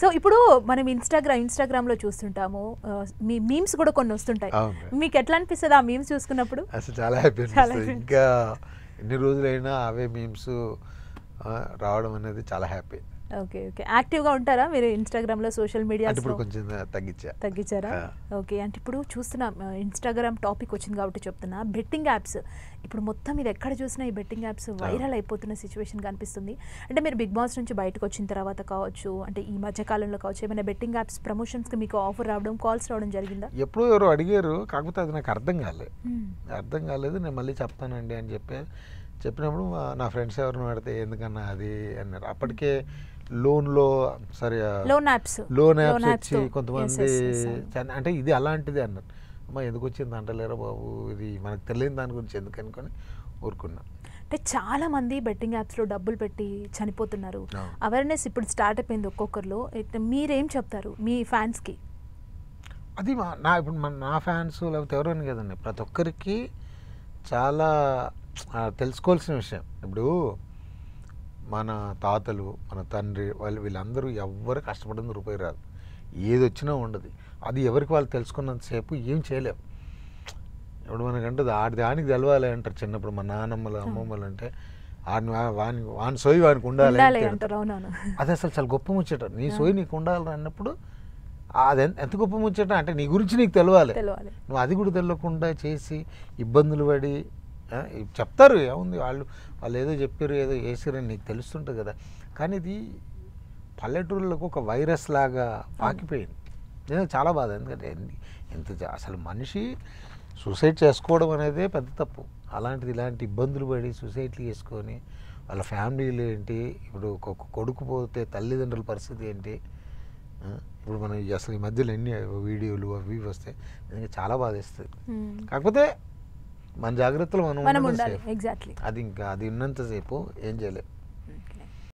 So ఇప్పుడు మనం ఇన్స్టాగ్రామ్లో చూస్తుంటాము, మీ మీమ్స్ కూడా కొన్ని వస్తుంటాయి. మీకు ఎట్లా అనిపిస్తుంది ఆ మీమ్స్ చూసుకున్నప్పుడు? అసలు చాలా హ్యాపీ అనిపిస్తుంది. ఇంకా ఎన్ని రోజులైనా అవే మీమ్స్ రావడం అనేది చాలా హ్యాపీ. Okay okay. యాక్టివ్గా ఉంటారా మీరు ఇన్స్టాగ్రామ్లో, సోషల్ మీడియా? ఇప్పుడు కొంచెం తగ్గించారా? ఓకే. అంటే ఇప్పుడు చూస్తున్నా ఇన్స్టాగ్రామ్ టాపిక్ వచ్చింది కాబట్టి చెప్తున్నా, బెట్టింగ్ యాప్స్ ఇప్పుడు మొత్తం ఇది ఎక్కడ చూసినా ఈ బెట్టింగ్ యాప్స్ వైరల్ అయిపోతున్న సిచ్యువేషన్ కనిపిస్తుంది. అంటే మీరు బిగ్ బాస్ నుంచి బయటకు వచ్చిన తర్వాత కావచ్చు, అంటే ఈ మధ్య కాలంలో కావచ్చు, ఏమైనా బెట్టింగ్ యాప్స్ ప్రమోషన్స్కి మీకు ఆఫర్ రావడం, కాల్స్ రావడం జరిగిందా? ఎప్పుడో ఎవరు అడిగారు, కాకపోతే అది నాకు అర్థం కాలేదు. నేను మళ్ళీ చెప్తానండి అని చెప్పినప్పుడు నా ఫ్రెండ్స్ ఎవరిని పెడితే ఎందుకన్నా అది అన్నారు. అప్పటికే లోన్ యాప్స్ వచ్చి కొంతమంది అంటే ఇది అలాంటిది అన్నారు. అమ్మ ఎందుకు వచ్చింది అంటలేరా బాబు, ఇది మనకు తెలియని దాని గురించి ఎందుకు అనుకొని ఊరుకున్నా. అంటే చాలా మంది బెట్టింగ్ యాప్స్లో డబ్బులు పెట్టి చనిపోతున్నారు. అవేర్నెస్ ఇప్పుడు స్టార్ట్ అయిపోయింది ఒక్కొక్కరిలో. మీరేం చెప్తారు మీ ఫ్యాన్స్కి? అది ఇప్పుడు నా ఫ్యాన్స్ లేకపోతే ఎవరైనా కదండి, ప్రతి ఒక్కరికి చాలా తెలుసుకోవాల్సిన విషయం. ఇప్పుడు మన తాతలు, మన తండ్రి వీళ్ళందరూ ఎవ్వరు కష్టపడింది రూపాయి రాదు, ఏది వచ్చినా ఉండదు. అది ఎవరికి వాళ్ళు తెలుసుకున్నంతసేపు ఏం చేయలేం. ఇప్పుడు మనకంటే దానికి తెలవాలి అంటారు చిన్నప్పుడు. మా నాన్నమ్మలు అమ్మమ్మలు అంటే వాని సోయి వానికి ఉండాలి అంటారు. అది అసలు చాలా గొప్ప ముచ్చట. నీ సోయి నీకు ఉండాలి అన్నప్పుడు అది ఎంత గొప్ప ముచ్చట అంటే నీ గురించి నీకు తెలవాలి. నువ్వు అది కూడా తెలియకుండా చేసి ఇబ్బందులు పడి చెప్తారు, ఏముంది వాళ్ళు ఏదో చెప్పారు, ఏదో చేసారని నీకు తెలుస్తుంటుంది కదా. కానీ ఇది పల్లెటూళ్ళకు ఒక వైరస్ లాగా పాకిపోయింది. చాలా బాధ. ఎందుకంటే అసలు మనిషి సూసైడ్ చేసుకోవడం అనేదే పెద్ద తప్పు. ఇలాంటి ఇబ్బందులు పడి సూసైడ్లు చేసుకొని వాళ్ళ ఫ్యామిలీలు ఏంటి, ఇప్పుడు ఒక కొడుకు పోతే తల్లిదండ్రుల పరిస్థితి ఏంటి. ఇప్పుడు మనం అసలు ఈ మధ్యలో ఎన్ని వీడియోలు అవి వస్తాయి, చాలా బాధేస్తుంది. కాకపోతే మన జాగ్రత్తలు మనం ఉండాలి. ఎగ్జాక్ట్లీ. అది ఉన్నంతసేపు ఏం చేయలేం.